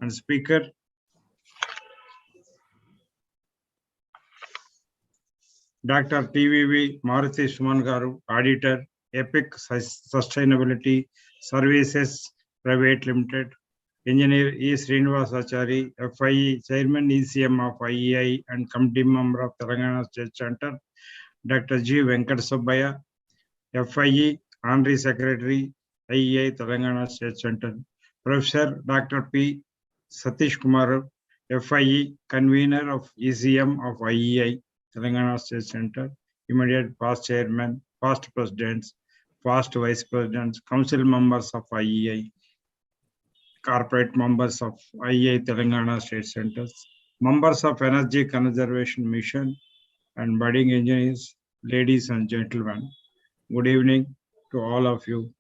and speaker Dr. TVV Maruti Suman Garu, Auditor, Epic Sustainability Services Private Limited, Engineer E. Srinivasachari, FIE, Chairman ECM of IEI and Committee Member of Telangana State Center, Dr. G. Venkat Subbaya, FIE, Honorary Secretary, IEI Telangana State Center, Professor Dr. P. Satish Kumar, FIE, Convener of ECM of IEI, Telangana State Center, immediate past chairman, past presidents, past vice presidents, council members of IEI, corporate members of IEI Telangana State Centers, members of Energy Conservation Mission, and budding engineers, ladies and gentlemen. Good evening to all of you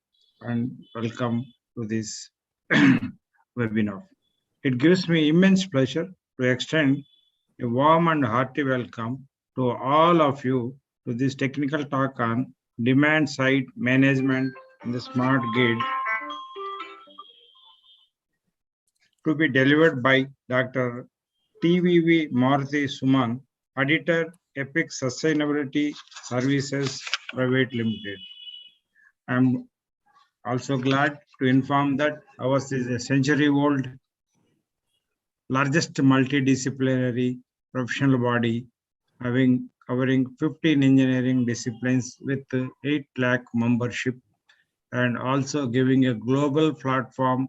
and welcome to this webinar. It gives me immense pleasure to extend a warm and hearty welcome to all of you to this technical talk on demand side management in the smart grid, to be delivered by Dr. TVV Maruti Suman, Auditor, Epic Sustainability Services Private Limited. I'm also glad to inform that ours is a century-old, largest multidisciplinary professional body covering 15 engineering disciplines with 8 lakh membership, and also giving a global platform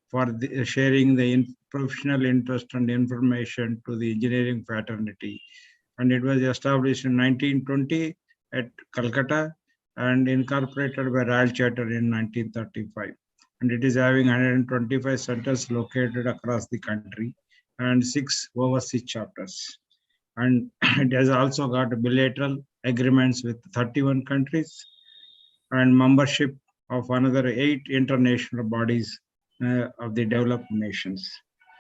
for sharing the professional interest and information to the engineering fraternity. And it was established in 1920 at Calcutta and incorporated by Royal Charter in 1935. And it is having 125 centers located across the country and 6 overseas chapters. And it has also got bilateral agreements with 31 countries and membership of another 8 international bodies of the developed nations.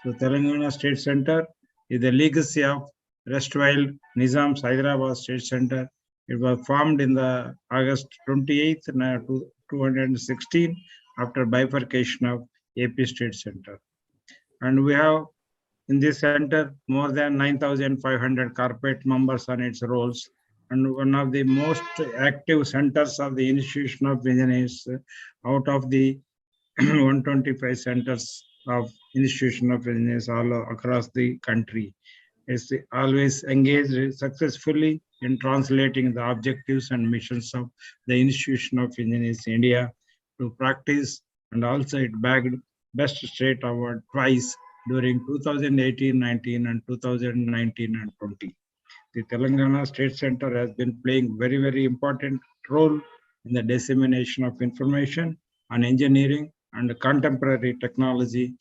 So Telangana State Center is the legacy of erstwhile Nizam's Hyderabad State Center. It was formed in the August 28th, 2016 after bifurcation of AP State Center. And we have in this center more than 9,500 corporate members on its rolls, and one of the most active centers of the Institution of Engineers out of the 125 centers of Institution of Engineers all across the country. Is always engaged successfully in translating the objectives and missions of the Institution of Engineers India to practice, and also it bagged Best State Award twice during 2018-19 and 2019 and 20. The Telangana State Center has been playing very important role in the dissemination of information on engineering and contemporary technology,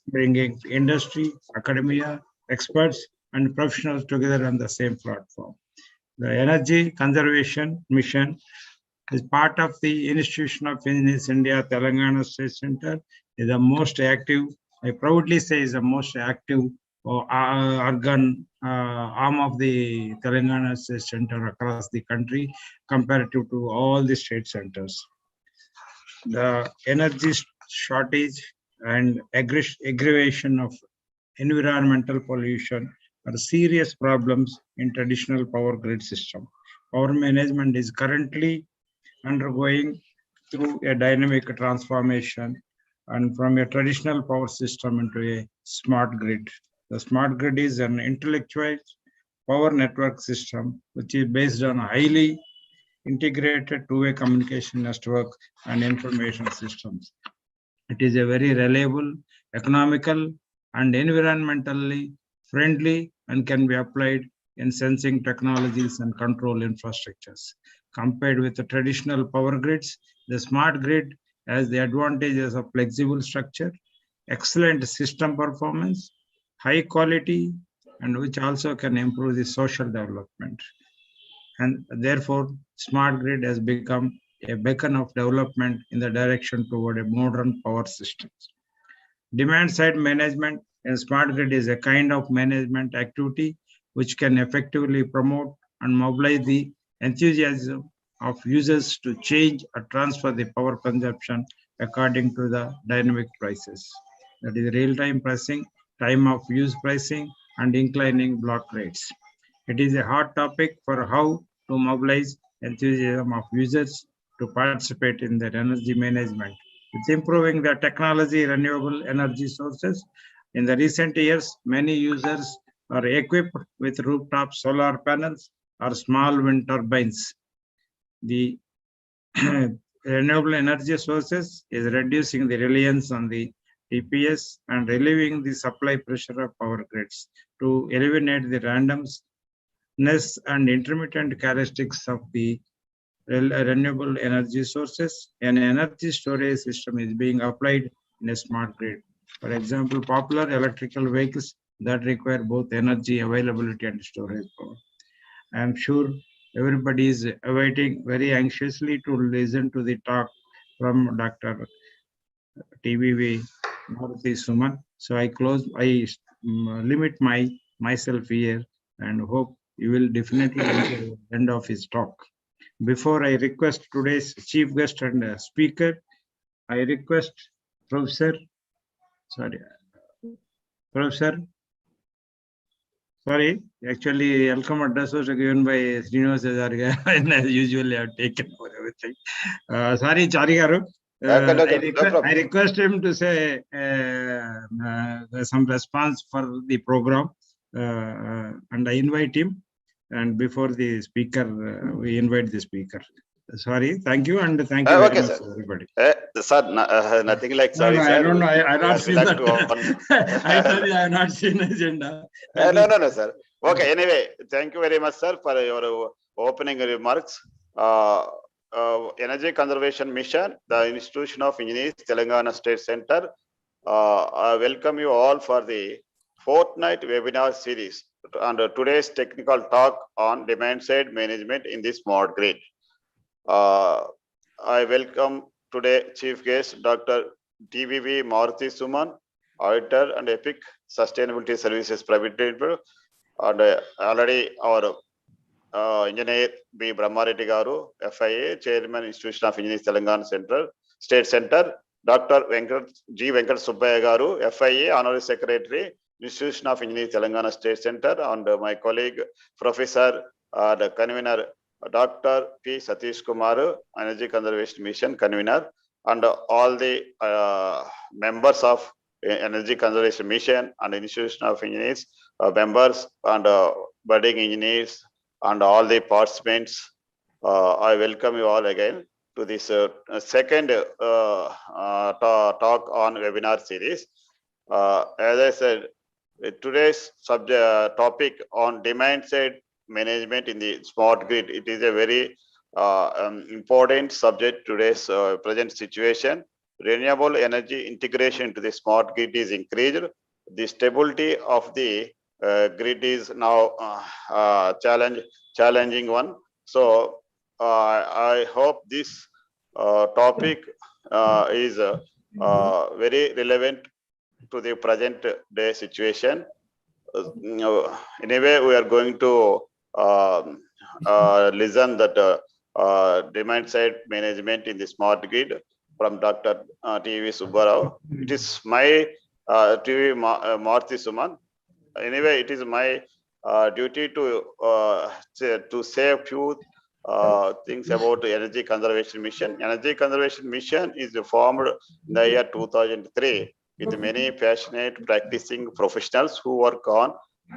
bringing industry, academia, experts, and professionals together on the same platform. The Energy Conservation Mission is part of the Institution of Engineers India Telangana State Center, is the most active, I proudly say is the most active organ arm of the Telangana State Center across the country comparative to all the state centers. The energy shortage and aggravation of environmental pollution are serious problems in traditional power grid system. Power management is currently undergoing through a dynamic transformation and from a traditional power system into a smart grid. The smart grid is an intellectual power network system which is based on highly integrated two-way communication network and information systems. It is a very reliable, economical, and environmentally friendly and can be applied in sensing technologies and control infrastructures. Compared with the traditional power grids, the smart grid has the advantages of flexible structure, excellent system performance, high quality, and which also can improve the social development. And therefore, smart grid has become a beacon of development in the direction toward a modern power system. Demand side management in smart grid is a kind of management activity which can effectively promote and mobilize the enthusiasm of users to change or transfer the power consumption according to the dynamic prices. that is real-time pricing, time of use pricing, and inclining block rates. It is a hot topic for how to mobilize enthusiasm of users to participate in their energy management. With improving the technology, renewable energy sources, in the recent years, many users are equipped with rooftop solar panels or small wind turbines. The renewable energy sources is reducing the reliance on the TPS and relieving the supply pressure of power grids to eliminate the randomness and intermittent characteristics of the renewable energy sources. An energy storage system is being applied in a smart grid. For example, popular electrical vehicles that require both energy availability and storage power. I am sure everybody is awaiting very anxiously to listen to the talk from Dr. TVV Maruti Suman. So I limit myself here and hope you will definitely enjoy the end of his talk. Before I request today's chief guest and speaker, I request Professor, Professor, actually, welcome address was given by Srinivas Azarga, and as usually I have taken over everything. Sorry, Chari Garu. I request him to say some response for the program, and I invite him. And before the speaker, we invite the speaker. Sorry, thank you, and thank you very much, everybody. Sir, nothing like sorry, no, sir. I don't know. I not seen that. I tell you, I have not seen agenda. No, sir. Okay, anyway, thank you very much, sir, for your opening remarks. Energy Conservation Mission, the Institution of Engineers, Telangana State Center. I welcome you all for the fortnight webinar series and today's technical talk on demand-side management in the smart grid. I welcome today Chief Guest Dr. TVV Maruti Suman, Auditor and EPIC Sustainability Services Private Limited, and already our Engineer B. Brahmareddy Garu, FIA, Chairman Institution of Engineers Telangana State Center, Dr. G. Venkat Subbaya Garu, FIA, Honorary Secretary, Institution of Engineers Telangana State Center, and my colleague, Professor, the convener, Dr. P. Satish Kumar, Energy Conservation Mission convener, and all the members of Energy Conservation Mission and Institution of Engineers, members and budding engineers, and all the participants. I welcome you all again to this second talk on webinar series. As I said, today's topic on demand side management in the smart grid. It is a very important subject today's present situation. Renewable energy integration into the smart grid is increased. The stability of the grid is now challenging one. So I hope this topic is very relevant to the present day situation. Anyway, we are going to listen that demand side management in the smart grid from Dr. TV Subbarao. It is my TV Maruti Suman. Anyway, it is my duty to say a few things about the Energy Conservation Mission. Energy Conservation Mission is formed in the year 2003 with many passionate practicing professionals who work on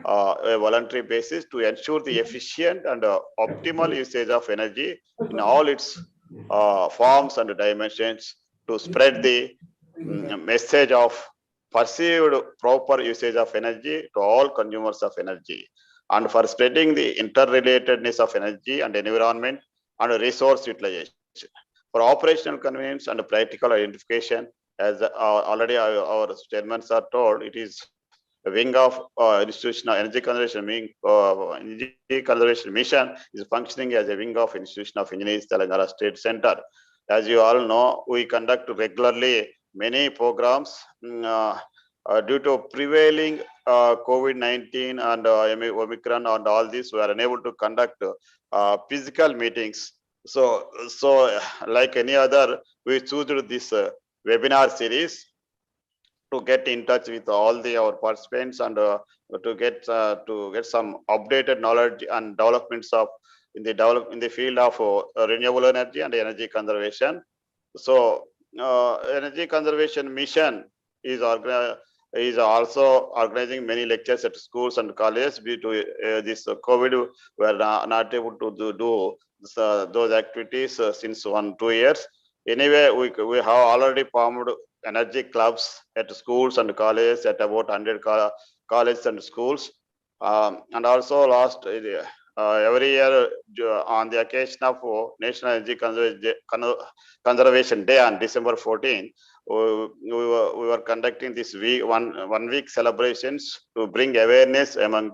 a voluntary basis to ensure the efficient and optimal usage of energy in all its forms and dimensions, to spread the message of perceived proper usage of energy to all consumers of energy, and for spreading the interrelatedness of energy and environment and resource utilization. For operational convenience and practical identification, as already our chairmen are told, it is a wing of Institution of Energy Conservation Energy Conservation Mission is functioning as a wing of Institution of Engineers Telangana State Center. As you all know, we conduct regularly many programs due to prevailing COVID-19 and Omicron and all this. We are unable to conduct physical meetings. So like any other, we choose this webinar series to get in touch with all our participants and to get some updated knowledge and developments of in the field of renewable energy and energy conservation. So, energy conservation mission is is also organizing many lectures at schools and colleges due to this COVID. We are not able to do those activities since 1-2 years. Anyway, we have already formed energy clubs at schools and colleges at about 100 colleges and schools. And also last every year on the occasion of National Energy Conservation Day on December 14, we were conducting this one week celebrations to bring awareness among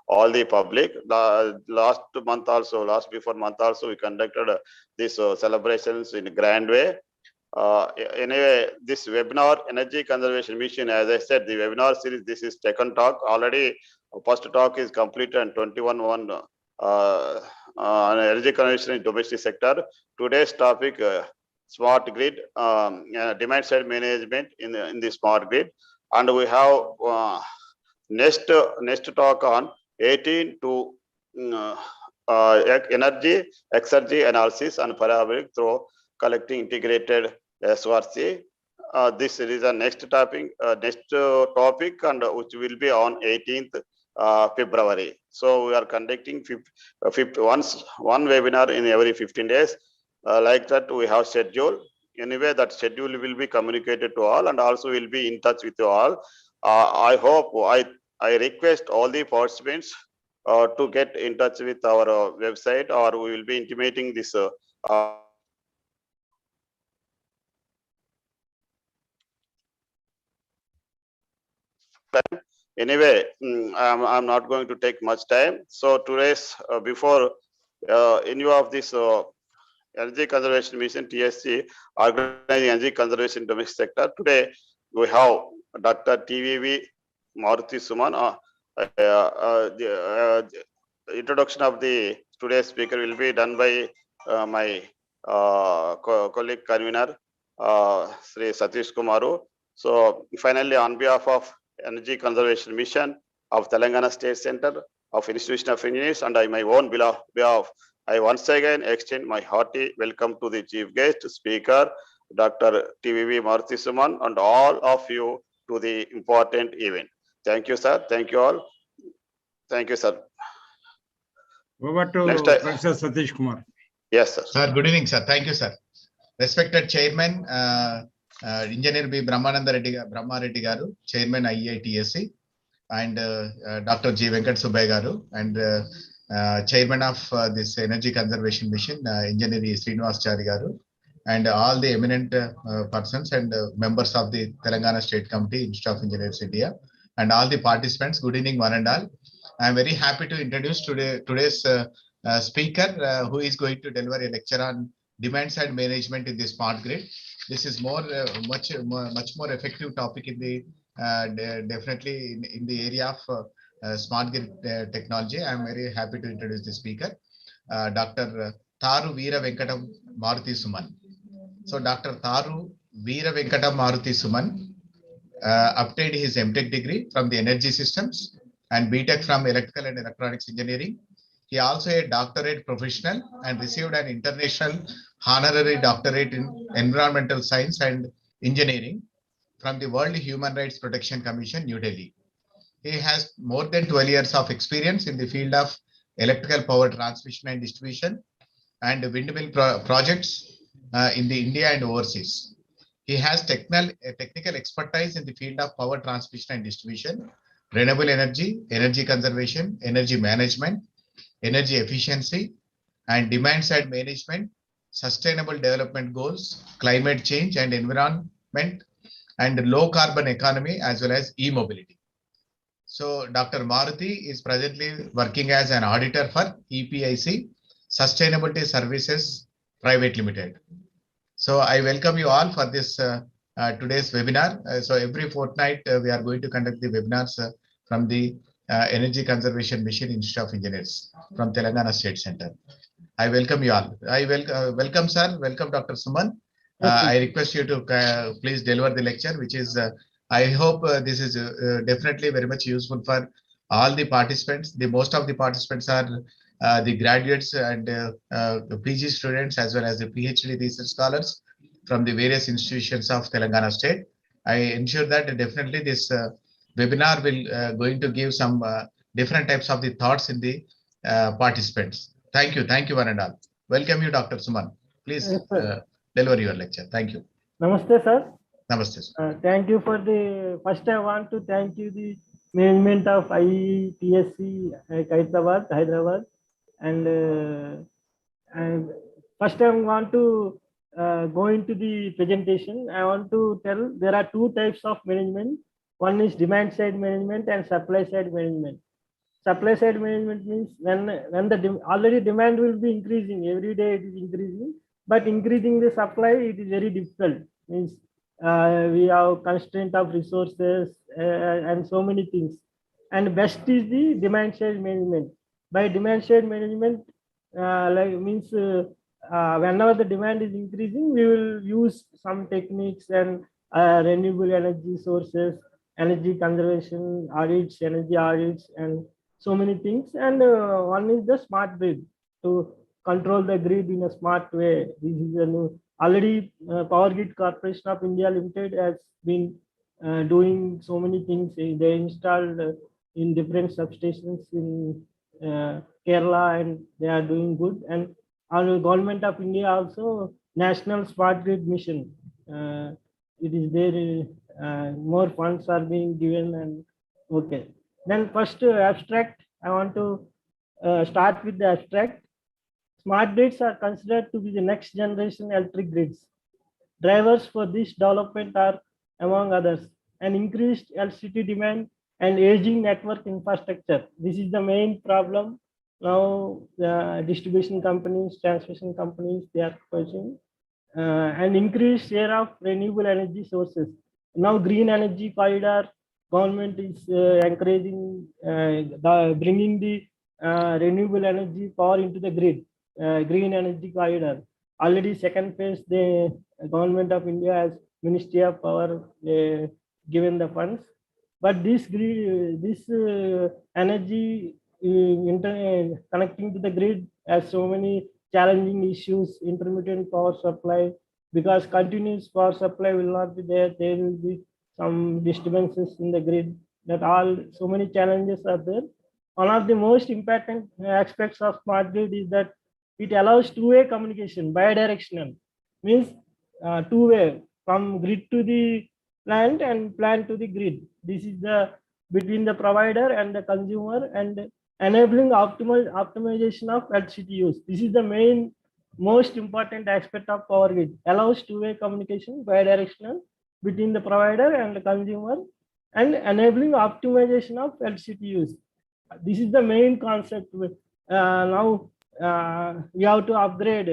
all the public. Last before month also we conducted these celebrations in a grand way. Anyway, this webinar, Energy Conservation Mission, as I said, the webinar series, this is second talk. Already, first talk is completed and 21 on energy conservation in domestic sector. Today's topic, smart grid, demand side management in the smart grid. And we have next talk on 18 to energy exergy analysis and parabolic through collecting integrated SRC. This is the next topic, and which will be on 18th February. So we are conducting one webinar in every 15 days. Like that, we have schedule. Anyway, that schedule will be communicated to all, and also will be in touch with you all. I hope I request all the participants to get in touch with our website, or we will be intimating this. Anyway, I'm not going to take much time. So today's before any of this energy conservation mission TSC organizing energy conservation domestic sector. Today we have Dr. TVV Maruti Suman. The introduction of the today's speaker will be done by my colleague convener Sri Satish Kumaru. So finally, on behalf of Energy Conservation Mission of Telangana State Center of Institution of Engineers and my own behalf, I once again extend my hearty welcome to the chief guest speaker, Dr. TVV Maruti Suman, and all of you to the important event. Thank you, sir. Thank you all. Thank you, sir. Over to Professor Satish Kumar. Yes, sir. Sir, good evening, sir. Thank you, sir. Respected Chairman, Engineer B. Brahma Reddy Garu, Chairman IEITSC, and Dr. G. Venkat Subbai Garu, and Chairman of this Energy Conservation Mission, Engineer E. Srinivasachari Garu, and all the eminent persons and members of the Telangana State Committee, Institute of Engineers India, and all the participants. Good evening, one and all. I am very happy to introduce today's speaker, who is going to deliver a lecture on demand side management in the smart grid. This is much more effective topic in the definitely in the area of smart grid technology. I am very happy to introduce the speaker, Dr. Tharu Veera Venkatam Maruti Suman. So Dr. Tharu Veera Venkatam Maruti Suman obtained his MTech degree from the Energy Systems and BTech from Electrical and Electronics Engineering. He also a doctorate professional and received an international honorary doctorate in Environmental Science and Engineering from the World Human Rights Protection Commission, New Delhi. He has more than 12 years of experience in the field of electrical power transmission and distribution and windmill projects in the India and overseas. He has technical expertise in the field of power transmission and distribution, renewable energy, energy conservation, energy management, energy efficiency, and demand side management, sustainable development goals, climate change and environment, and low carbon economy, as well as e-mobility. So Dr. Maruti is presently working as an auditor for EPIC, Sustainability Services Private Limited. So I welcome you all for this today's webinar. So every fortnight we are going to conduct the webinars from the Energy Conservation Mission Institute of Engineers from Telangana State Center. I welcome you all. I welcome sir, welcome Dr. Suman. I request you to please deliver the lecture, which is I hope this is definitely very much useful for all the participants. The most of the participants are the graduates and the PG students as well as the PhD research scholars from the various institutions of Telangana state. I ensure that definitely this webinar will going to give some different types of the thoughts in the participants. Thank you one and all. Welcome you, Dr. Suman. Please Yes, sir. deliver your lecture. Thank you. Namaste, sir. Namaste. Sir. Thank you for the first. I want to thank you the management of IETSC Hyderabad, and first I want to go into the presentation. I want to tell there are two types of management. One is demand side management and supply side management. Supply side management means when the already demand will be increasing every day, it is increasing, but increasing the supply, it is very difficult. Means we have constraint of resources and so many things. And best is the demand side management. By demand side management, means whenever the demand is increasing, we will use some techniques and renewable energy sources, energy conservation audits, energy audits, and so many things. And one is the smart grid, to control the grid in a smart way. This is a new, already Power Grid Corporation of India Limited has been doing so many things. They installed in different substations in Kerala, and they are doing good. And our government of India also National Smart Grid Mission. It is there. More funds are being given, and okay. Then first abstract. I want to start with the abstract. Smart grids are considered to be the next generation electric grids. Drivers for this development are, among others, an increased electricity demand and aging network infrastructure. This is the main problem now. The distribution companies, transmission companies, they are facing an increased share of renewable energy sources. Now, green energy corridor, government is encouraging bringing the renewable energy power into the grid. Green energy corridor. Already second phase, the government of India has Ministry of Power given the funds. But this energy connecting to the grid has so many challenging issues, intermittent power supply, because continuous power supply will not be there. There will be some disturbances in the grid. That all, so many challenges are there. One of the most important aspects of smart grid is that it allows two-way communication, bidirectional, means two-way from grid to the plant and plant to the grid. This is the between the provider and the consumer, and enabling optimization of electricity use. This is the main most important aspect of power grid. Allows two-way communication, bidirectional, between the provider and the consumer, and enabling optimization of electricity use. This is the main concept. Now we have to upgrade.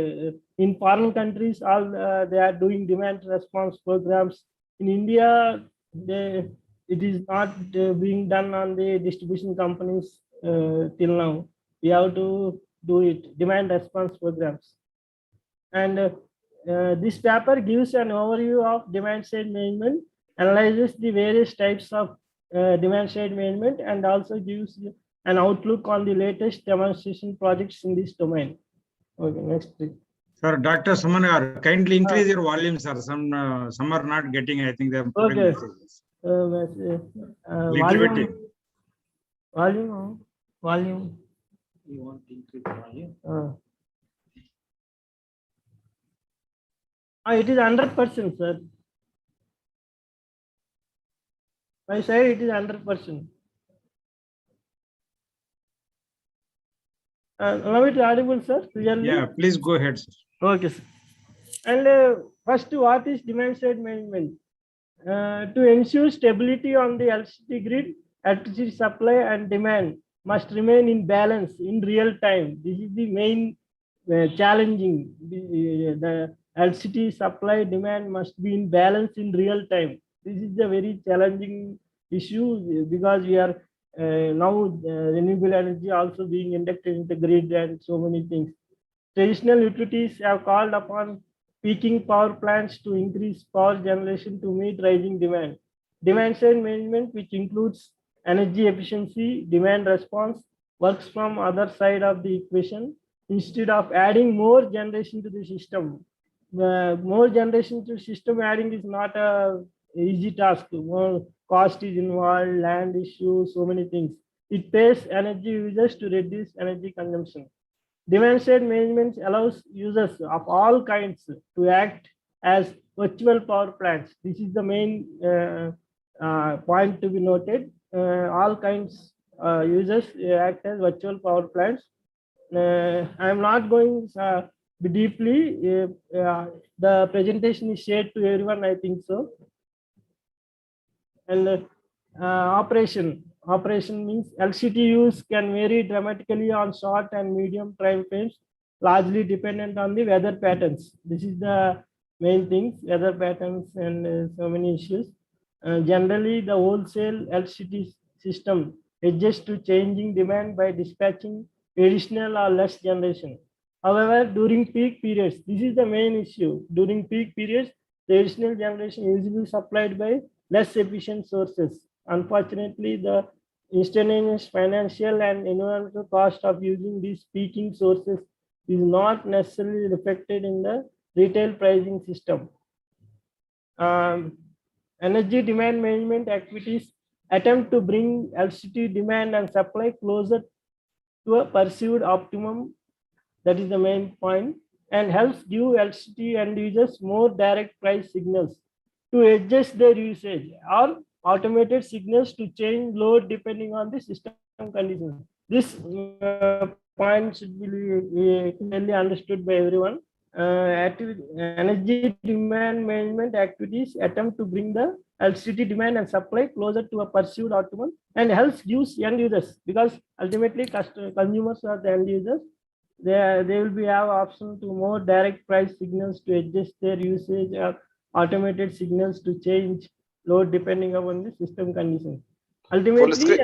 In foreign countries, all they are doing demand response programs. In India, it is not being done on the distribution companies till now. We have to do it, demand response programs. And this paper gives an overview of demand side management, analyzes the various types of demand side management, and also gives an outlook on the latest demonstration projects in this domain. Okay, next please. Sir, Dr. Suman, kindly increase your volume, sir. Some are not getting. I think they are putting Okay. messages. Little bit. Volume. You want to increase the volume? It is 100%, sir. My side, it is 100%. Now it is audible, sir? Clearly? Yeah, please go ahead, sir. Okay, sir. And first, what is demand side management? To ensure stability on the electricity grid, electricity supply and demand must remain in balance in real time. This is the main challenging. The electricity supply demand must be in balance in real time. This is a very challenging issue, because we are now renewable energy also being inducted in the grid and so many things. Traditional utilities have called upon peaking power plants to increase power generation to meet rising demand. Demand side management, which includes energy efficiency, demand response, works from other side of the equation. Instead of adding more generation to the system, more generation to system adding is not a easy task. More cost is involved, land issues, so many things. It pays energy users to reduce energy consumption. Demand side management allows users of all kinds to act as virtual power plants. This is the main point to be noted. All kinds users act as virtual power plants. I am not going deeply. The presentation is shared to everyone, I think so. And operation means LCT use can vary dramatically on short and medium time frames, largely dependent on the weather patterns. This is the main things, weather patterns and so many issues. Generally, the wholesale LCT system adjusts to changing demand by dispatching additional or less generation. However, during peak periods, this is the main issue. During peak periods, the additional generation is usually supplied by less efficient sources. Unfortunately, the instantaneous financial and environmental cost of using these peaking sources is not necessarily reflected in the retail pricing system. Energy demand management activities attempt to bring LCT demand and supply closer to a perceived optimum. That is the main point, and helps give LCT end users more direct price signals to adjust their usage, or automated signals to change load depending on the system conditions. This point should be clearly understood by everyone. Energy demand management activities attempt to bring the LCT demand and supply closer to a perceived optimum and helps use end users, because ultimately consumers are the end users. They will be have option to more direct price signals to adjust their usage, or automated signals to change load depending upon the system conditions. Ultimately,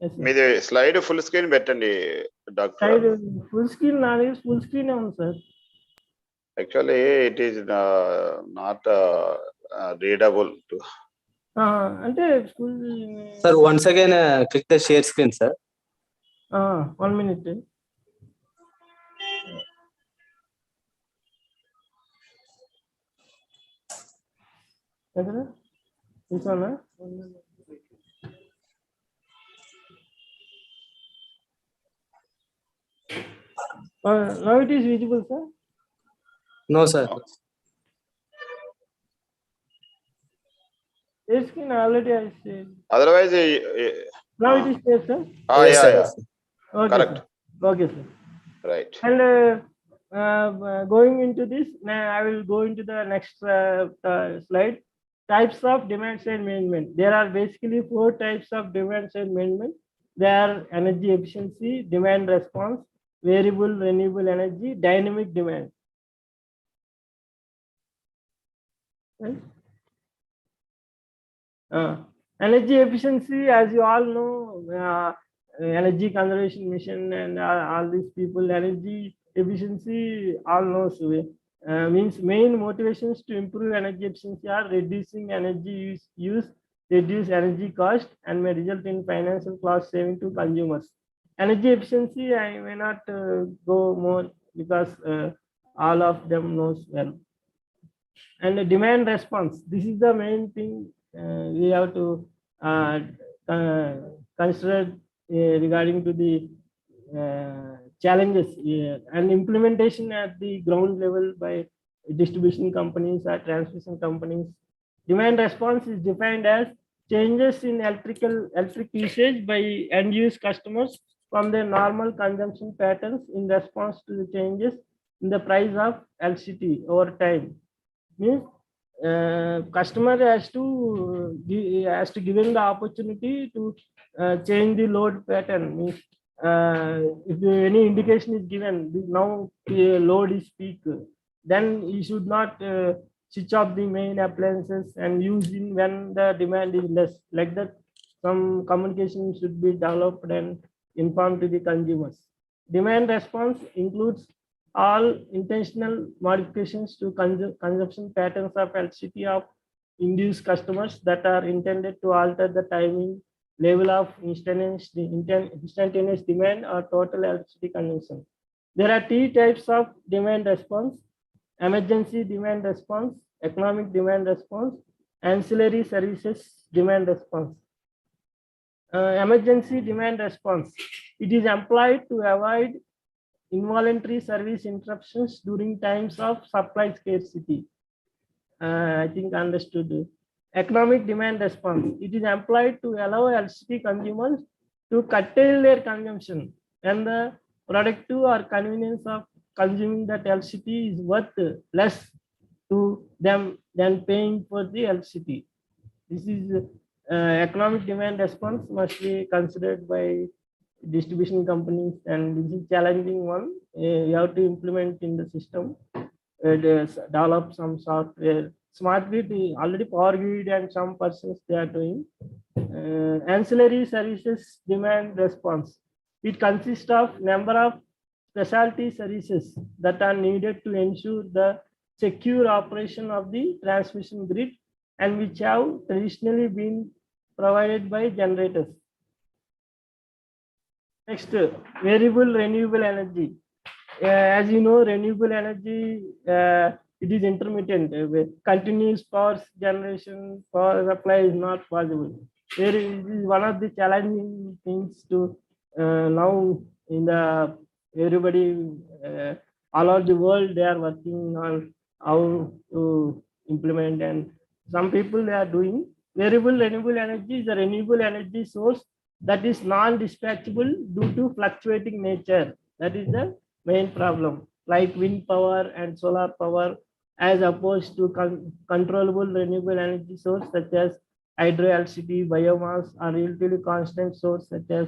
yes, మీది slide full screen పెట్టండి doctor. Full screen ఉంది sir. Actually, it is not readable to. అంటే sir, once again click the share screen, sir. 1 minute. This one, now it is visible, sir. No, sir. Share screen already I said. Otherwise, Now it is there, sir. Yes, yeah, sir. yeah. Okay, Correct. sir. Okay, sir. Right. And going into this, now I will go into the next slide. Types of demand side management. There are basically 4 types of demand side management. They are energy efficiency, demand response, variable renewable energy, dynamic demand. Right? Energy efficiency, as you all know, energy conservation mission and all these people, energy efficiency all knows means main motivations to improve energy efficiency are reducing energy use, reduce energy cost, and may result in financial cost saving to consumers. Energy efficiency, I may not go more, because all of them knows well. And the demand response, this is the main thing we have to consider regarding to the challenges and implementation at the ground level by distribution companies or transmission companies. Demand response is defined as changes in electric usage by end use customers from their normal consumption patterns in response to the changes in the price of LCT over time. Means customer has to given the opportunity to change the load pattern. Means if any indication is given, now load is peak, then you should not switch off the main appliances and use in when the demand is less. Like that, some communication should be developed and informed to the consumers. Demand response includes all intentional modifications to consumption patterns of LCT of induce customers that are intended to alter the timing level of instantaneous demand or total electricity consumption. There are three types of demand response: emergency demand response, economic demand response, ancillary services demand response. Emergency demand response. It is employed to avoid involuntary service interruptions during times of supply scarcity. I think understood. Economic demand response. It is employed to allow electricity consumers to curtail their consumption and the productive or convenience of consuming that electricity is worth less to them than paying for the electricity. This is economic demand response must be considered by distribution companies, and this is challenging one. You have to implement in the system, develop some software. Smart grid, already power grid and some persons they are doing. Ancillary services demand response. It consists of number of specialty services that are needed to ensure the secure operation of the transmission grid and which have traditionally been provided by generators. Next, variable renewable energy. As you know, renewable energy, it is intermittent. Continuous power generation, power supply is not possible. There is one of the challenging things to now in the everybody all over the world they are working on how to implement, and some people they are doing. Variable renewable energy is a renewable energy source that is non-dispatchable due to fluctuating nature. That is the main problem, like wind power and solar power, as opposed to controllable renewable energy source such as hydroelectricity, biomass, or relatively constant source such as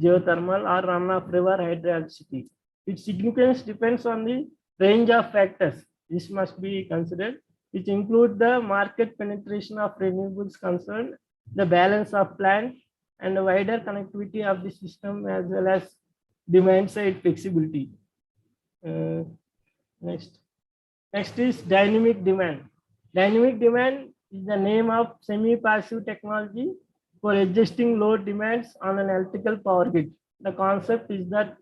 geothermal or run-of river hydroelectricity. Its significance depends on the range of factors. This must be considered, which include the market penetration of renewables concerned, the balance of plant, and the wider connectivity of the system, as well as demand side flexibility. Next is dynamic demand. Dynamic demand is the name of semi-passive technology for adjusting load demands on an electrical power grid. The concept is that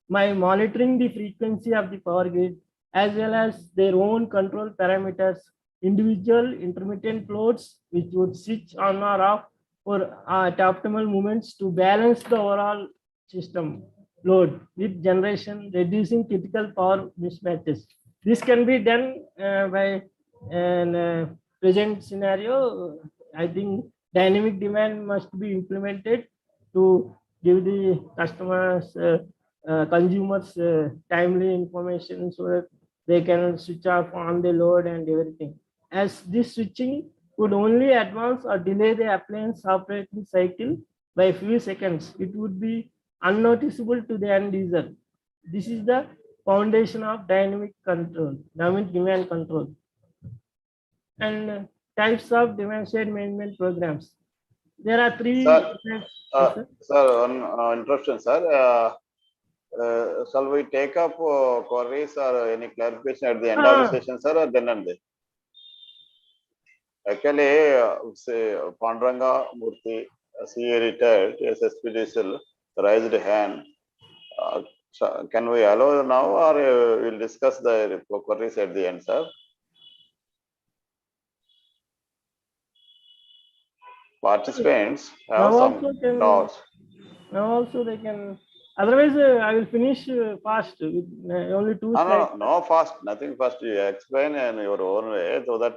by monitoring the frequency of the power grid as well as their own control parameters, individual intermittent loads which would switch on or off for at optimal moments to balance the overall system load with generation, reducing critical power mismatches. This can be done by an present scenario. I think dynamic demand must be implemented to give the customers, consumers timely information so that they can switch off on the load and everything. As this switching would only advance or delay the appliance operating cycle by a few seconds, it would be unnoticeable to the end user. This is the foundation of dynamic control, dynamic demand control. And types of demand side management programs. There are three. Sir, on interruption, sir. Shall we take up queries or any clarification at the end of the session, sir, or then and there? Actually, say Panduranga Murthy, CA retired, SSP diesel, raised hand. Can we allow now, or we'll discuss the queries at the end, sir? Participants have some doubts. Now also they can. Otherwise, I will finish fast with only two slides. No, fast, nothing fast. You explain in your own way so that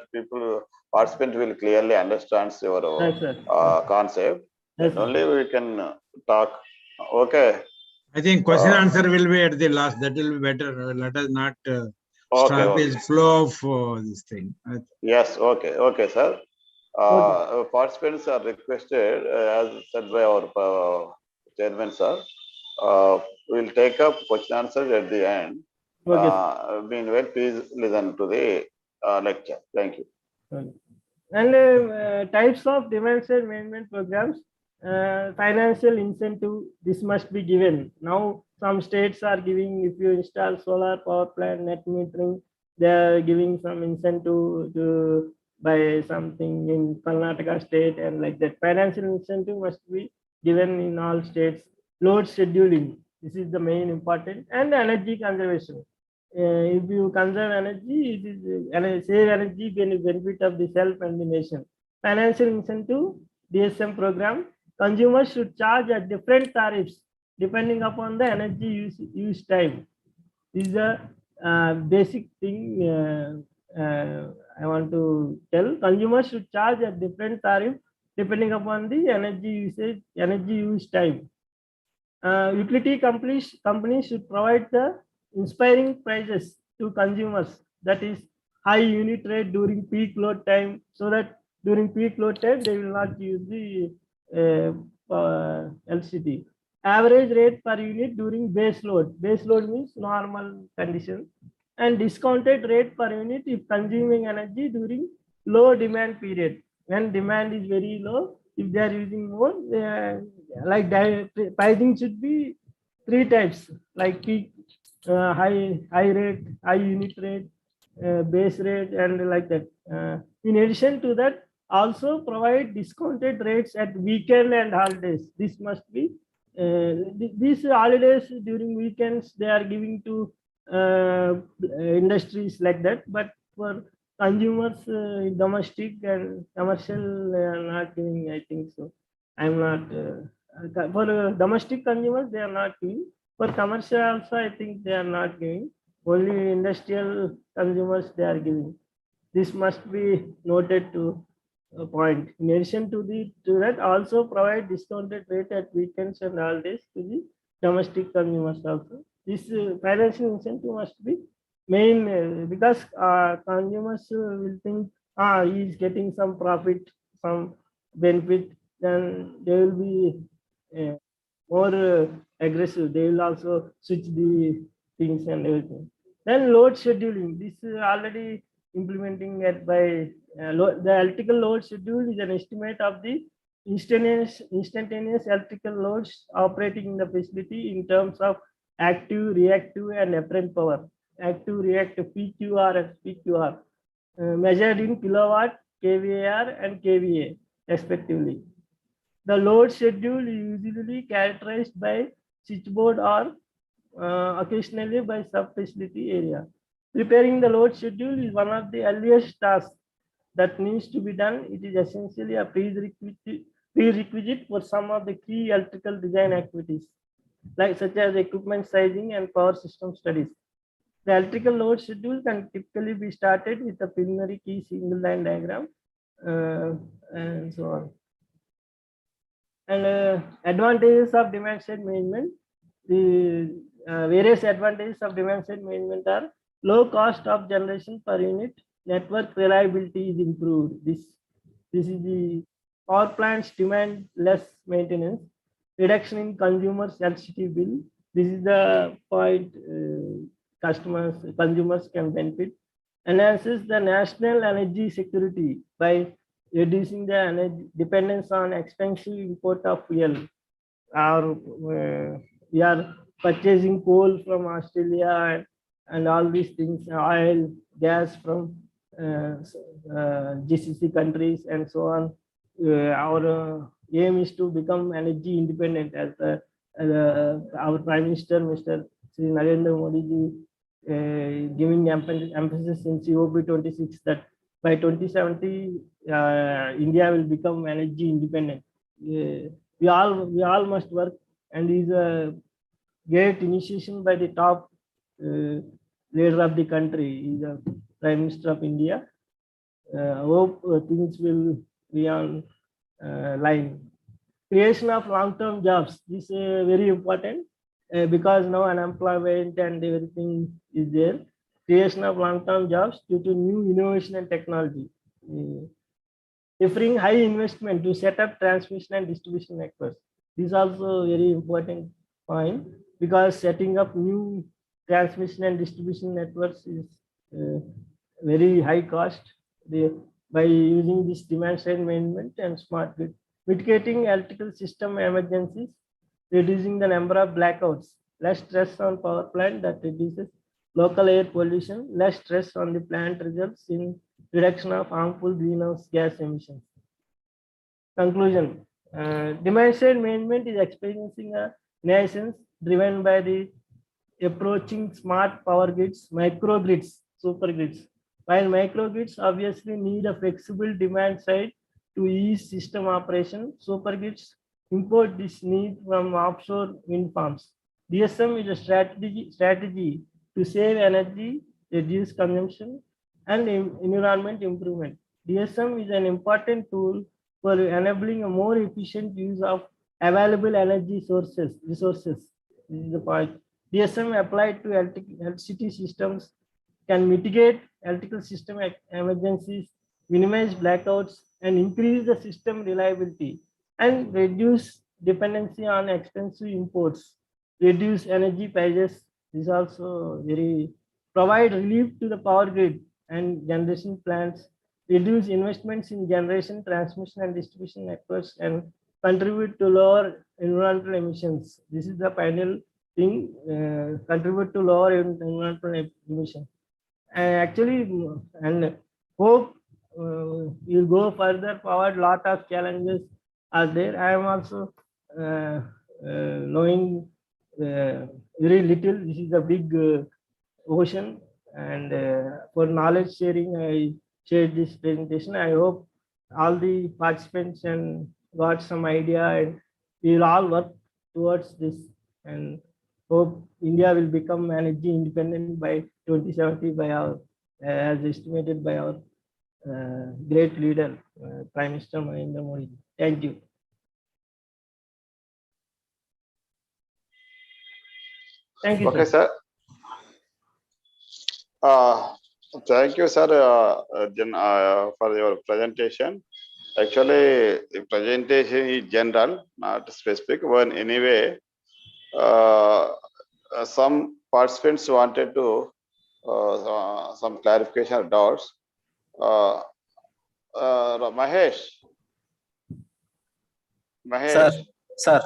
participants will clearly understand your concept. Yes, only we can talk. Okay. I think question answer will be at the last. That will be better. Let us not start this flow of this thing. Yes. Okay, sir. Participants are requested, as said by our chairman, sir. We'll take up question answer at the end. Meanwhile, please listen to the lecture. Thank you. And types of demand side management programs. Financial incentive, this must be given. Now some states are giving, if you install solar power plant, net metering, they are giving some incentive to by something in Karnataka state and like that. Financial incentive must be given in all states. Load scheduling, this is the main important, and energy conservation. If you conserve energy, it is save energy benefit of the self and the nation. Financial incentive, DSM program, consumers should charge at different tariffs depending upon the energy use time. This is a basic thing I want to tell. Consumers should charge at different tariff depending upon the energy use time. Utility companies should provide the inspiring prices to consumers, that is high unit rate during peak load time, so that during peak load time they will not use the LCT. Average rate per unit during base load. Base load means normal condition, and discounted rate per unit if consuming energy during low demand period. When demand is very low, if they are using more, like pricing should be three types, like peak, high rate, high unit rate, base rate, and like that. In addition to that, also provide discounted rates at weekend and holidays. This must be these holidays during weekends they are giving to industries like that, but for consumers, domestic and commercial, they are not giving, I think so. I'm not for domestic consumers they are not giving. For commercial also, I think they are not giving. Only industrial consumers they are giving. This must be noted to a point. In addition to that, also provide discounted rate at weekends and holidays to the domestic consumers also. This financial incentive must be main because consumers will think he is getting some profit, some benefit, then they will be more aggressive. They will also switch the things and everything. Then load scheduling. This is already implementing it by the electrical load schedule is an estimate of the instantaneous electrical loads operating in the facility in terms of active, reactive, and apparent power. Active, reactive, PQR and PQR, measured in kilowatt, kVAR, and kVA, respectively. The load schedule is usually characterized by switchboard or occasionally by sub-facility area. Preparing the load schedule is one of the earliest tasks that needs to be done. It is essentially a prerequisite for some of the key electrical design activities, like such as equipment sizing and power system studies. The electrical load schedule can typically be started with a preliminary key single line diagram and so on. And advantages of demand side management. The various advantages of demand side management are low cost of generation per unit, network reliability is improved. This is the power plants demand less maintenance, reduction in consumers electricity bill. This is the point consumers can benefit. Enhances the national energy security by reducing the energy dependence on expensive import of fuel. We are purchasing coal from Australia and all these things, oil, gas from GCC countries and so on. Our aim is to become energy independent, as our Prime Minister, Mr. Sri Narendra Modi ji, giving emphasis in COP26 that by 2070 India will become energy independent. We all must work, and is a great initiation by the top leader of the country, is the Prime Minister of India. Hope things will be on line. Creation of long-term jobs. This is very important because now unemployment and everything is there. Creation of long-term jobs due to new innovation and technology. Preferring high investment to set up transmission and distribution networks. This is also very important point because setting up new transmission and distribution networks is very high cost. By using this demand side management and smart grid, mitigating electrical system emergencies, reducing the number of blackouts, less stress on power plant that reduces local air pollution, less stress on the plant results in reduction of harmful greenhouse gas emissions. Conclusion. Demand side management is experiencing a nascence driven by the approaching smart power grids, microgrids, supergrids. While microgrids obviously need a flexible demand side to ease system operation, supergrids import this need from offshore wind farms. DSM is a strategy to save energy, reduce consumption, and environment improvement. DSM is an important tool for enabling a more efficient use of available energy resources. This is the point. DSM applied to electricity systems can mitigate electrical system emergencies, minimize blackouts, and increase the system reliability and reduce dependency on expensive imports, reduce energy prices. This also very provide relief to the power grid and generation plants, reduce investments in generation, transmission, and distribution networks, and contribute to lower environmental emissions. This is the final thing, contribute to lower environmental emission. Actually, and hope you'll go further forward. Lot of challenges are there. I am also knowing very little. This is a big ocean, and for knowledge sharing, I shared this presentation. I hope all the participants and got some idea, and we will all work towards this, and hope India will become energy independent by 2070 by our, as estimated by our great leader, Prime Minister Narendra Modi. Thank you. Thank you, Okay, sir. sir. Thank you, sir, for your presentation. Actually, the presentation is general, not specific. When anyway, some participants wanted to some clarification or doubts. Mahesh, Sir,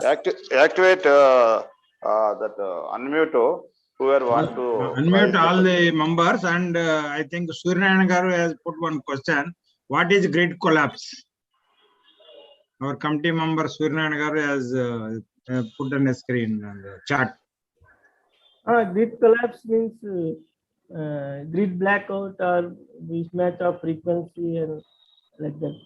activate that unmute. Whoever want to Unmute raise all the the members, and I think Suryanarayan Garu has put one question. What is grid collapse? Our committee member Suryanarayan Garu has put on a screen on the chat. Grid collapse means grid blackout or mismatch of frequency and like that.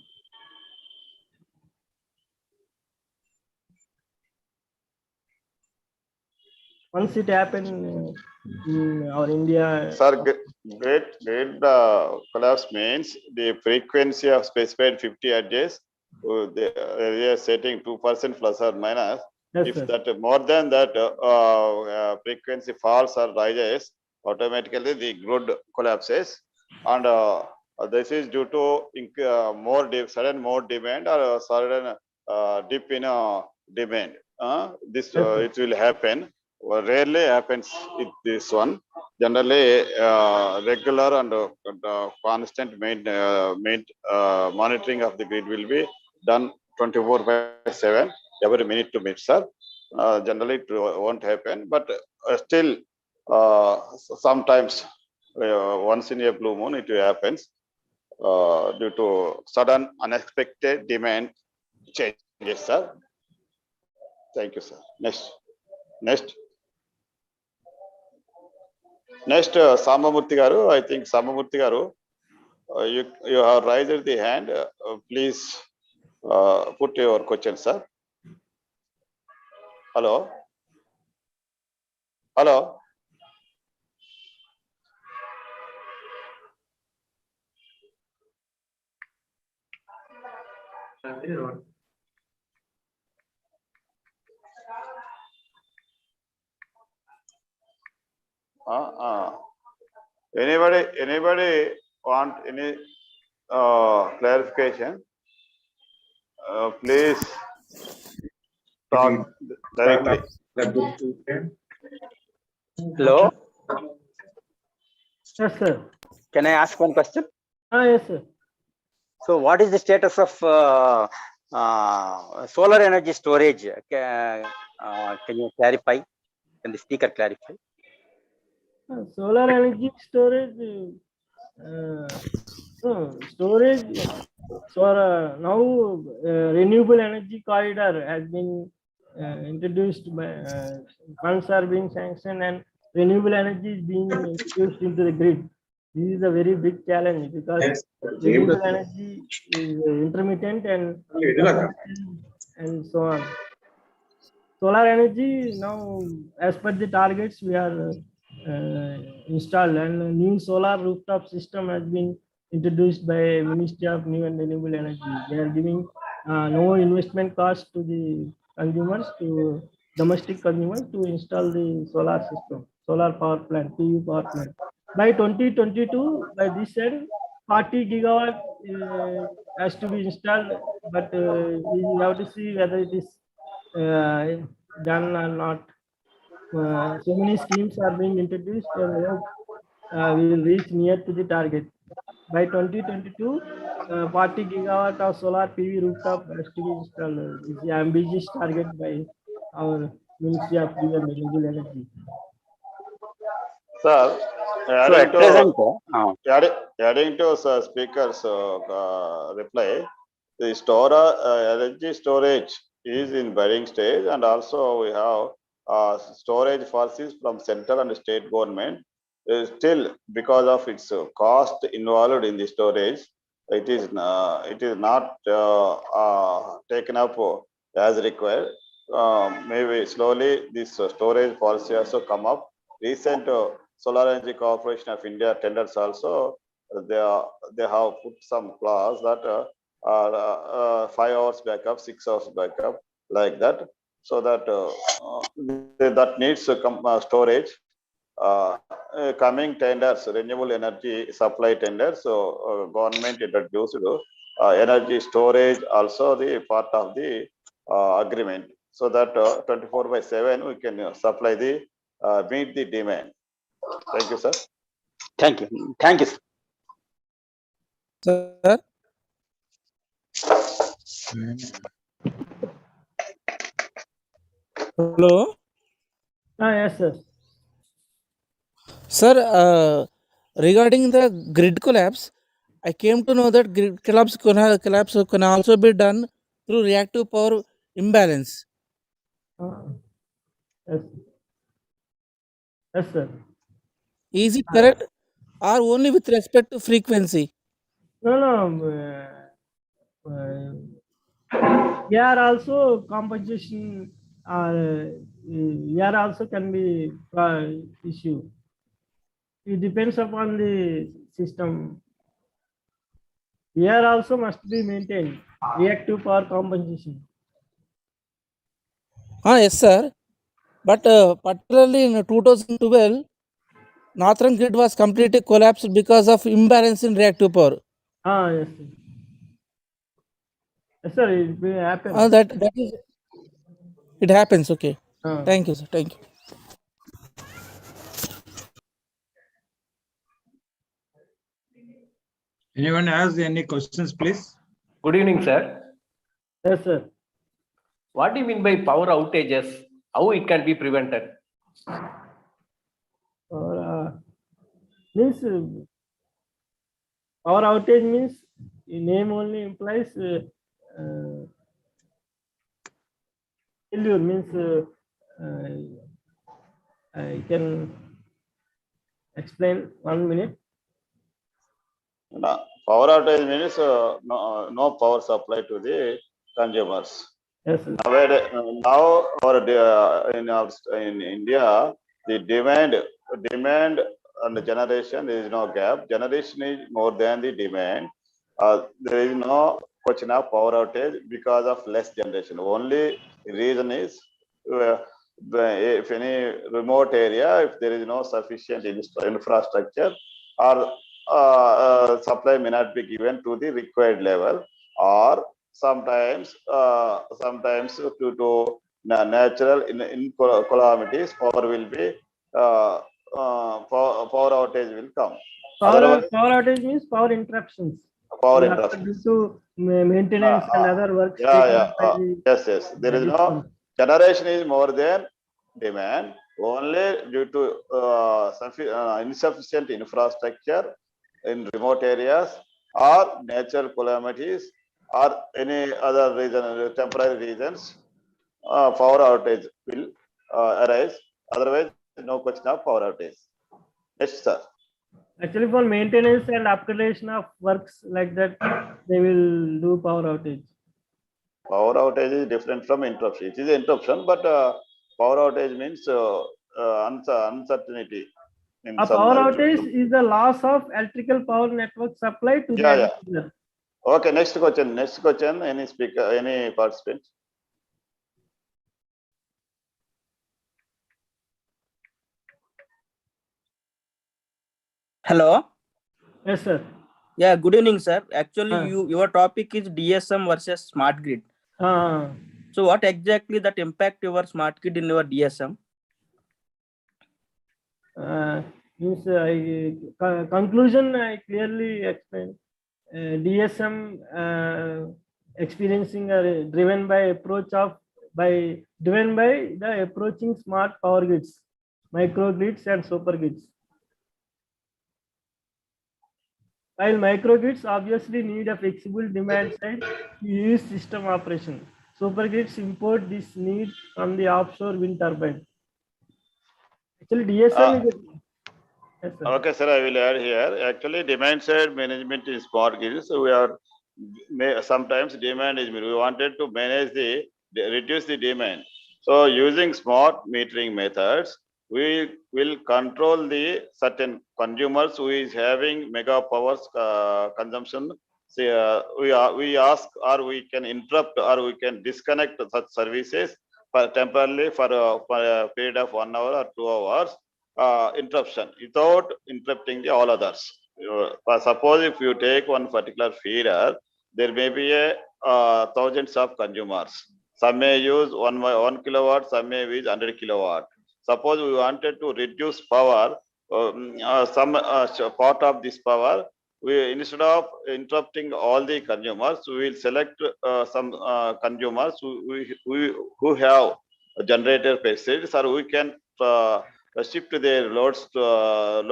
Once it happened in our India. Sir, grid collapse means the frequency of specified 50 edges. They are setting 2% plus or minus. Yes, If sir. that more than that frequency falls or rises, automatically the grid collapses, and this is due to sudden more demand or sudden dip in demand. This it will happen. Rarely happens with this one. Generally, regular and constant monitoring of the grid will be done 24/7, every minute to minute, sir. Generally, it won't happen, but still, sometimes once in a blue moon, it happens due to sudden unexpected demand changes, sir. Thank you, sir. Next, Samamurthy Garu. I think Samamurthy Garu, you have raised the hand. Please put your question, sir. Hello. Anybody want any clarification? Please talk directly. hello. Yes, sir. Can I ask one question? Yes, sir. So, what is the status of solar energy storage? Can you clarify? Can the speaker clarify? Solar energy storage, Storage. So now renewable energy corridor has been introduced by funds are being sanctioned and renewable energy is being introduced into the grid. This is a very big challenge because renewable energy is intermittent and so on. Solar energy now, as per the targets, we are installed, and a new solar rooftop system has been introduced by Ministry of New and Renewable Energy. They are giving no investment cost to the consumers, to domestic consumers, to install the solar system, solar power plant, PV power plant. By 2022, by this year, 40 gigawatt has to be installed, but we have to see whether it is done or not. So many schemes are being introduced, and hope we will reach near to the target. By 2022, 40 gigawatt of solar PV rooftop has to be installed. Is the ambitious target by our Ministry of New and Renewable Energy. Sir, So adding at to present, adding to speaker's reply, the energy storage is in budding stage, and also we have storage policies from central and state government. Still, because of its cost involved in the storage, it is not taken up as required. Maybe slowly this storage policy also come up. Recent Solar Energy Corporation of India tenders also, they have put some clause that 5 hours backup, 6 hours backup, like that, so that that needs storage. Coming tenders, renewable energy supply tenders, so government introduced energy storage also the part of the agreement, so that 24/7 we can supply the meet the demand. Thank you, sir. thank you. Thank you, sir. Sir, hello, Yes, sir. sir. Regarding the grid collapse, I came to know that grid collapse can also be done through reactive power imbalance. Yes. Yes, sir. Is it correct, or only with respect to frequency? No, no. Here also compensation here also can be issue. It depends upon the system. Here also must be maintained reactive power compensation. Yes, sir. But particularly in 2012, Northern grid was completely collapsed because of imbalance in reactive power. Yes, sir. Yes, sir. It will happen. That is, it happens. Okay. Thank you, sir. Thank you. Anyone has any questions, please? Good evening, sir. Yes, sir. What do you mean by power outages? How it can be prevented? Means power outage means name only implies failure. Means I can explain 1 minute. Power outage means no power supply to the consumers. Yes, sir. Now, in India, the demand and the generation, there is no gap. Generation is more than the demand. There is no question of power outage because of less generation. Only reason is if any remote area, if there is no sufficient infrastructure, or supply may not be given to the required level, or sometimes due to natural calamities, power will be power outage will come. Power outage means power interruptions. Power Due interruptions. to maintenance and other works. Yes. There is no generation is more than demand. Only due to insufficient infrastructure in remote areas, or natural calamities or any other reason, temporary reasons, power outage will arise. Otherwise, no question of power outage. Next, sir. Actually, for maintenance and upgradation of works like that, they will do power outage. Power outage is different from interruption. It is an interruption, but power outage means uncertainty. In A some power outage is the loss of electrical power network supply to the Yeah, end yeah. user. Okay, next question. Next question. Any speaker, any participant? Hello. Yes, sir. Yeah, good evening, sir. Actually, Uh. your topic is DSM versus smart grid. So, what exactly that impact your smart grid in your DSM? Means conclusion I clearly explained. DSM experiencing driven by the approaching smart power grids, microgrids and supergrids. While microgrids obviously need a flexible demand side to use system operation, supergrids import this need from the offshore wind turbine. Actually, DSM is. Yes, sir. Okay, sir, I will add here. Actually, demand side management is smart grid. So we are sometimes demand is we wanted to manage reduce the demand. So using smart metering methods, we will control the certain consumers who is having mega powers consumption. Say, we ask or we can interrupt or we can disconnect such services temporarily for a period of 1 hour or 2 hours. Interruption without interrupting the all others. Suppose if you take one particular feeder, there may be thousands of consumers. Some may use 1 kilowatt, some may use 100 kilowatt. Suppose we wanted to reduce power, some part of this power, we instead of interrupting all the consumers, we will select some consumers who have generator facilities, or we can shift their loads to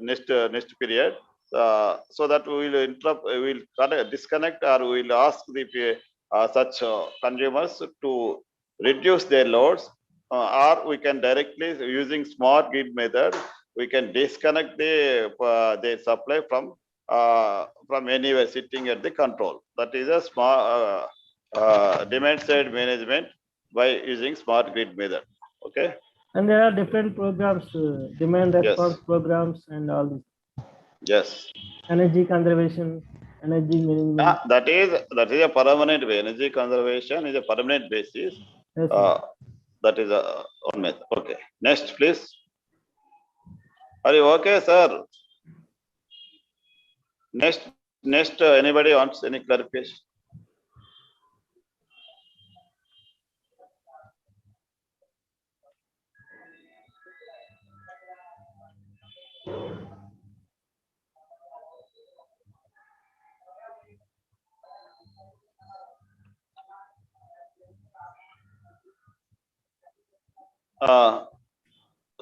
next period, so that we will interrupt, we will disconnect, or we will ask the such consumers to reduce their loads, or we can directly using smart grid method, we can disconnect their supply from anywhere sitting at the control. That is a smart demand side management by using smart grid method. Okay. And there are different programs, demand response programs and all this. Yes. Energy conservation, energy management. That is a permanent way. Energy conservation is a permanent basis. Yes, that is one method. Okay. Next, please. Are you okay, sir? Next. Anybody wants any clarification?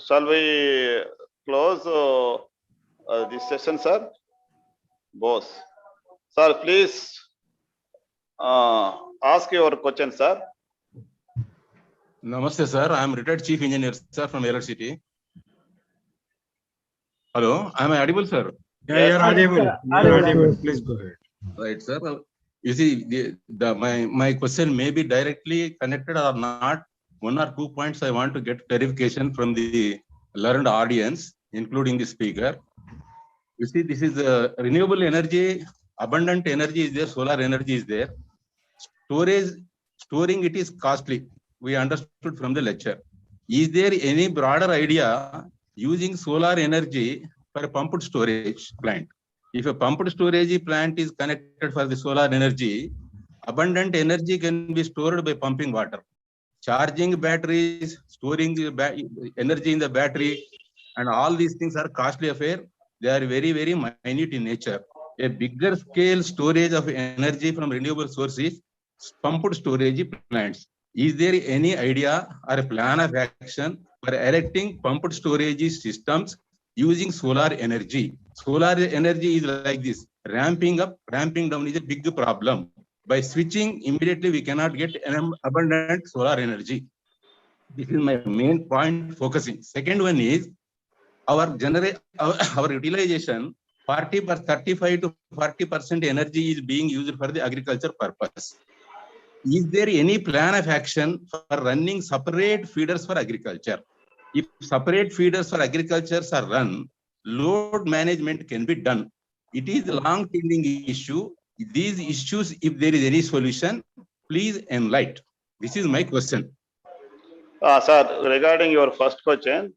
Shall we close this session, sir? Boss. Sir, please ask your question, sir. Namaste, sir. I am retired chief engineer, sir, from City. Hello, am I audible, sir? Yeah, you're audible. Please go ahead. Right, sir. You see, my question may be directly connected or not. 1 or 2 points I want to get clarification from the learned audience, including the speaker. You see, this is renewable energy, abundant energy is there, solar energy is there. Storing it is costly. We understood from the lecture. Is there any broader idea using solar energy for a pumped storage plant? If a pumped storage plant is connected for the solar energy, abundant energy can be stored by pumping water. Charging batteries, storing the energy in the battery, and all these things are costly affair. They are very, very minute in nature. A bigger scale storage of energy from renewable sources, pumped storage plants. Is there any idea or a plan of action for erecting pumped storage systems using solar energy. Solar energy is like this, ramping up, ramping down is a big problem. By switching, immediately we cannot get an abundant solar energy. This is my main point focusing. Second one is our utilization 35 to 40% energy is being used for the agriculture purpose. Is there any plan of action for running separate feeders for agriculture? If separate feeders for agriculture are run, load management can be done. It is a long pending issue. These issues, if there is any solution, please enlighten. This is my question. Sir, regarding your first question,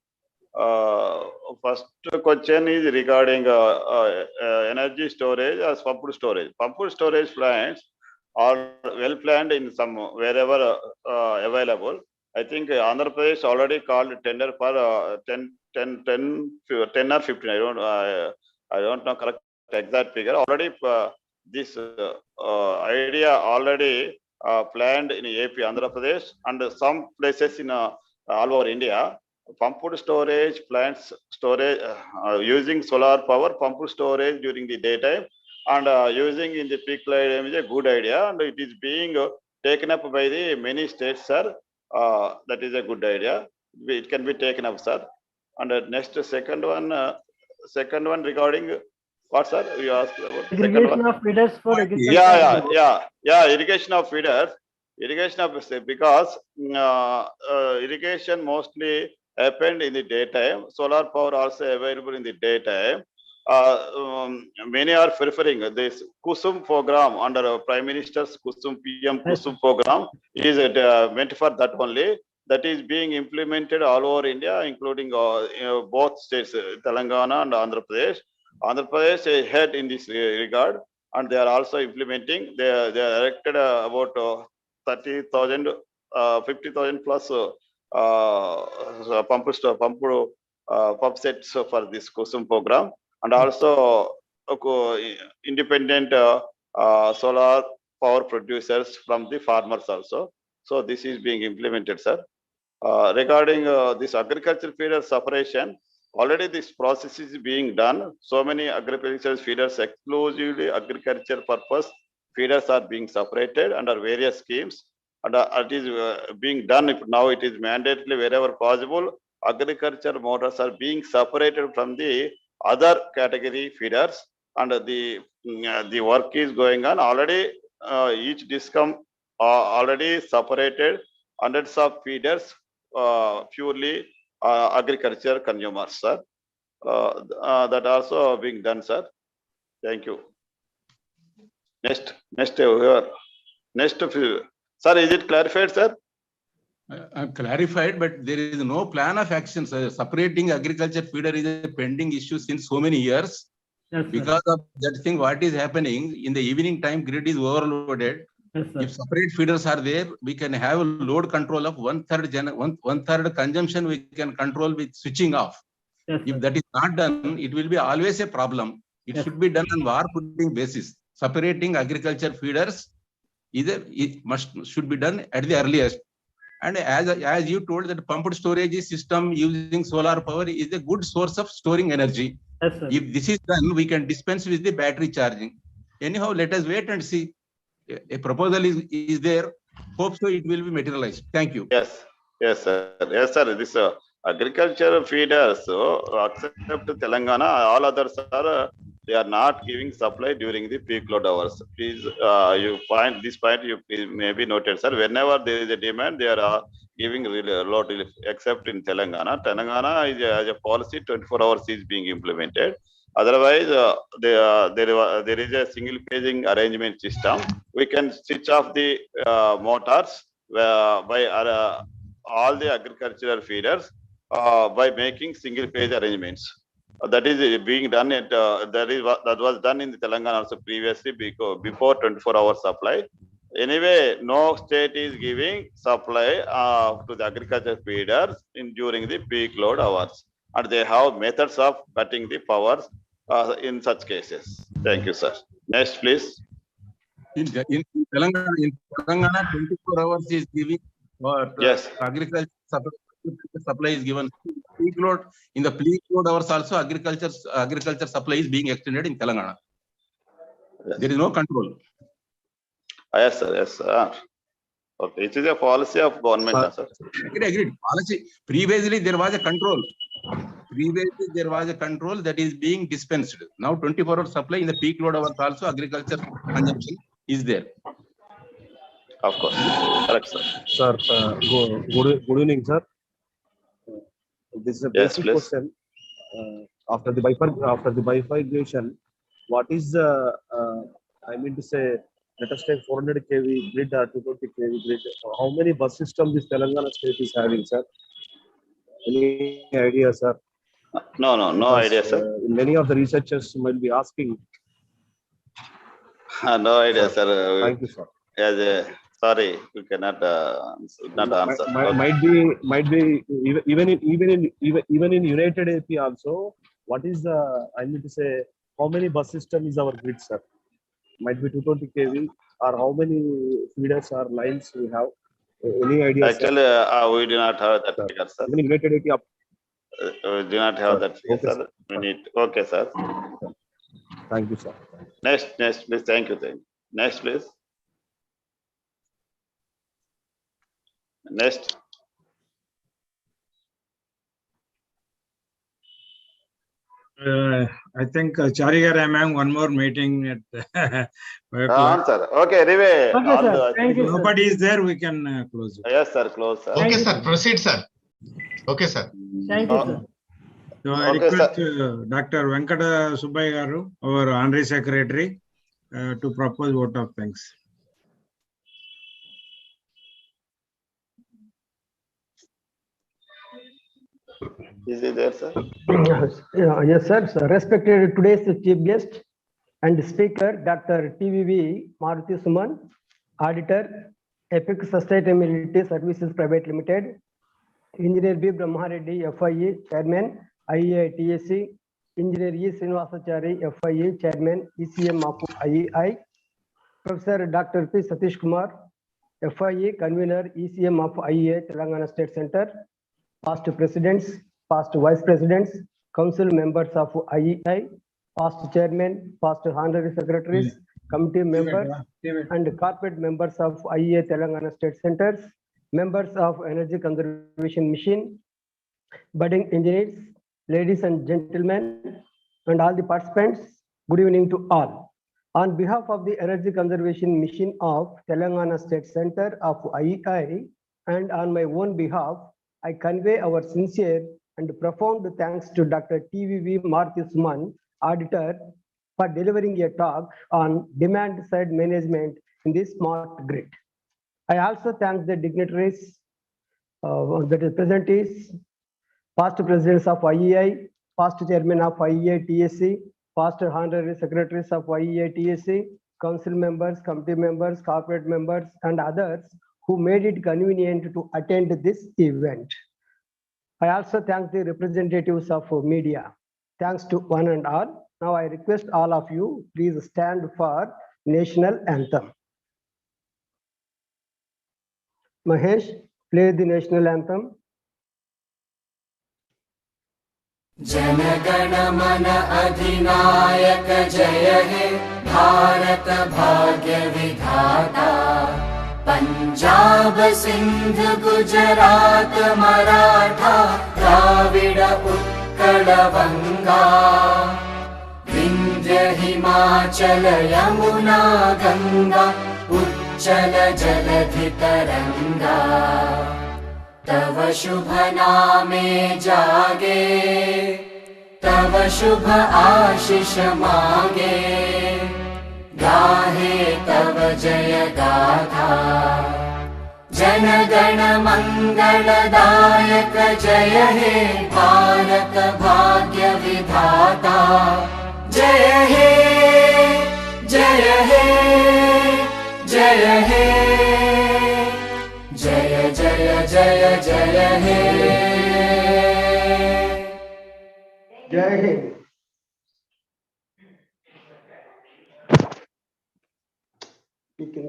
is regarding energy storage as pumped storage. Pumped storage plants are well planned in some wherever available. I think Andhra Pradesh already called tender for 10 or 15. I don't know correct exact figure. Already this idea already planned in AP, Andhra Pradesh, and some places in all over India. Pumped storage plants storage using solar power pumped storage during the daytime and using in the peak light is a good idea, and it is being taken up by the many states, sir. That is a good idea. It can be taken up, sir. And next second one regarding what, sir? You asked about Irrigation of feeders for agriculture. Yeah. Irrigation of feeders. Irrigation of because irrigation mostly happened in the daytime. Solar power also available in the daytime. Many are preferring this Kusum program under Prime Minister's PM Kusum program is meant for that only. That is being implemented all over India, including both states, Telangana and Andhra Pradesh. Andhra Pradesh is ahead in this regard, and they are also implementing. They are erected about 30,000, 50,000 plus pump sets for this Kusum program, and also independent solar power producers from the farmers also. So this is being implemented, sir. Regarding this agriculture feeder separation, already this process is being done. So many agricultural feeders, exclusively agriculture purpose feeders, are being separated under various schemes, and it is being done. If now it is mandatory wherever possible, agriculture motors are being separated from the other category feeders, and the work is going on already. Each discom already separated hundreds of feeders purely agriculture consumers, sir. That also being done, sir. Thank you. Next, sir, is it clarified, sir? I'm clarified, but there is no plan of action, sir. Separating agriculture feeder is a pending issue since so many years. Yes, because of that thing, what is happening in the evening time, grid is overloaded. Yes, if separate feeders are there, we can have a load control of one third consumption we can control with switching off. Yes, if that is not done, it will be always a problem. It should be done on war footing basis. Separating agriculture feeders should be done at the earliest. And as you told, that pumped storage system using solar power is a good source of storing energy. Yes, if this is done, we can dispense with the battery charging. Anyhow, let us wait and see. A proposal is there. Hope so it will be materialized. Thank you. Yes, sir. This agriculture feeders, except Telangana, all others are they are not giving supply during the peak load hours. Please, you find this point. You may be noted, sir. Whenever there is a demand, they are giving load relief. Except in Telangana, is as a policy 24 hours is being implemented. Otherwise, there is a single phasing arrangement system. We can switch off the motors by all the agricultural feeders by making single phase arrangements. That is being done at that was done in the Telangana also previously before 24 hours supply. Anyway, no state is giving supply to the agriculture feeders during the peak load hours, and they have methods of cutting the powers in such cases. Thank you, sir. Next, please. In Telangana, 24 hours is giving for agriculture supply is given. Peak load, in the peak load hours also agriculture supply is being extended in Telangana. Yes. There is no control. Yes, sir. Yes, sir. Okay, it is a policy of government, sir. Agreed. Policy. Previously, there was a control. Previously, there was a control that is being dispensed. Now, 24-hour supply in the peak load hours also agriculture consumption is there. Of course. Correct, sir. Sir, good evening, sir. This is a Yes, basic please. question. After the bifurcation, what is the, I mean to say, let us take 400 kV grid or 220 kV grid. How many bus systems this Telangana state is having, sir? Any idea, sir? No Because, idea, sir. Many of the researchers might be asking. No idea, sir. Thank you, sir. Yes, sorry, we cannot not answer. Might be even in United AP also. What is the, I need to say, how many bus system is our grid, sir? Might be 220 kV, or how many feeders or lines we have? Any idea? Actually, we do not have that figure, sir. Even in United AP. We do not have that figure, Okay, sir. We need. Okay, sir. Thank you, sir. Next, please. Thank you. Next, please. Next. I think Charigar, I'm having one more meeting at 5 o'clock. Sir. Okay, anyway. Okay, sir. Thank you, sir. Nobody is there, we can close it. Yes, sir. Close, sir. Okay, sir. Proceed, sir. Okay, sir. Thank you, sir. So I Okay, request Dr. Venkata Subbai Garu, our Honorary Secretary, to propose vote of thanks. Is he there, sir? Yes, sir. Respected today's chief guest and speaker, Dr. TVV Maruti Suman, Auditor, Epic Sustainability Services Private Limited, Engineer B. Brahma Reddy, FIE, Chairman, IEI TSC, Engineer E. Srinivasachari, FIE, Chairman, ECM of IEI, Professor Dr. P. Satish Kumar, FIE, Convener, ECM of IEA, Telangana State Center, past presidents, past vice presidents, council members of IEI, past chairman, past honorary secretaries, committee members, and corporate members of IEA Telangana State Centers, members of Energy Conservation Mission, budding engineers, ladies and gentlemen, and all the participants, good evening to all. On behalf of the Energy Conservation Mission of Telangana State Center of IEI, and on my own behalf, I convey our sincere and profound thanks to Dr. TVV Maruti Suman, Auditor, for delivering a talk on demand-side management in the smart grid. I also thank the dignitaries, the representatives, past presidents of IEI, past chairman of IEI TSC, past honorary secretaries of IEI TSC, council members, committee members, corporate members, and others who made it convenient to attend this event. I also thank the representatives of media. Thanks to one and all. Now I request all of you, please stand for national anthem. Mahesh, play the national anthem. जनगण मन अधिनायक जय हे भारत भाग्य विधाता पंजाब सिंध गुजरात मराठा द्राविड उत्कल बंगा विंध्य हिमाचल यमुना गंगा उच्चल जलधि तरंगा तव शुभ नामे जागे तव शुभ आशीष मांगे गाहे तव जय गाथा जन गण मंगलदायक जय हे भारत भाग्य विधाता जय हे जय हे जय हे जय जय जय जय हे जय हे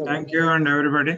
Thank you and everybody.